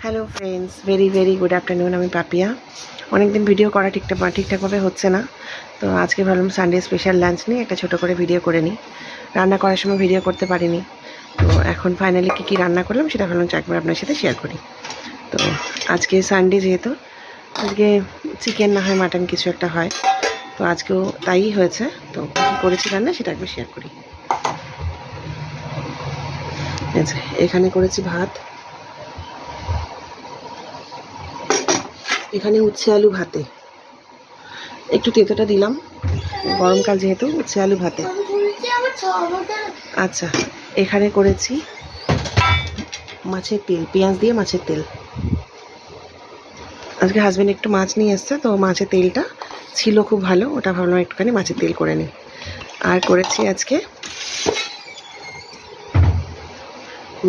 Hello friends, very good afternoon. আমি পাপিয়া। অনেক দিন ভিডিও করা ঠিকঠাকভাবে হচ্ছে না, তো আজকে ভাবলাম সানডে স্পেশাল লাঞ্চ নিয়ে একটা ছোটো করে ভিডিও করে নিই। রান্না করার সময় ভিডিও করতে পারিনি, তো এখন ফাইনালি কী রান্না করলাম সেটা ভাবলাম একবার আপনার সাথে শেয়ার করি। তো আজকে সানডে যেহেতু, আজকে চিকেন না হয় মাটন কিছু একটা হয়, তো আজকেও তাই হয়েছে। তো কী করেছি রান্না সেটা একবার শেয়ার করি। আচ্ছা, এখানে করেছি ভাত, এখানে উচ্ছে আলু ভাতে, একটু তেঁতোটা দিলাম, গরমকাল যেহেতু উচ্ছে আলু ভাতে। আচ্ছা, এখানে করেছি মাছের তেল, পেঁয়াজ দিয়ে মাছের তেল। আজকে হাজব্যান্ড একটু মাছ নিয়ে এসছে, তো মাছের তেলটা ছিল খুব ভালো, ওটা ভাবলাম একটুখানি মাছের তেল করে নিই। আর করেছি আজকে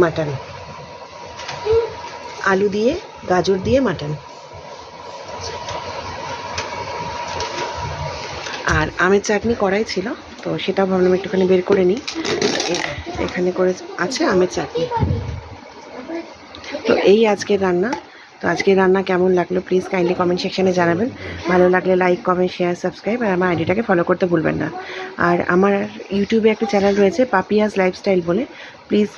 মাটন, আলু দিয়ে গাজর দিয়ে মাটন। আর আমের চাটনি করাই ছিল, তো সেটাও ভাবলাম একটুখানি বের করে নিই। এখানে করে আছে আমের চাটনি। তো এই আজকের রান্না। তো আজকের রান্না কেমন লাগলো প্লিজ কাইন্ডলি কমেন্ট সেকশানে জানাবেন। ভালো লাগলে লাইক, কমেন্ট, শেয়ার, সাবস্ক্রাইব, আর আমার আইডিটাকে ফলো করতে ভুলবেন না। আর আমার ইউটিউবে একটা চ্যানেল রয়েছে পাপিয়াস লাইফস্টাইল বলে,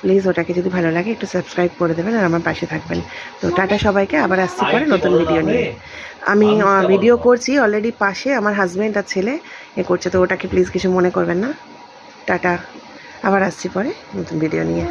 প্লিজ ওটাকে যদি ভালো লাগে একটু সাবস্ক্রাইব করে দেবেন আর আমার পাশে থাকবেন। তো টাটা সবাইকে, আবার আসছি পরে নতুন ভিডিও নিয়ে। আমি ভিডিও করছি অলরেডি, পাশে আমার হাজব্যান্ড আর ছেলে করছে, তো ওটাকে প্লিজ কিছু মনে করবেন না। টাটা, আবার আসছি পরে নতুন ভিডিও নিয়ে।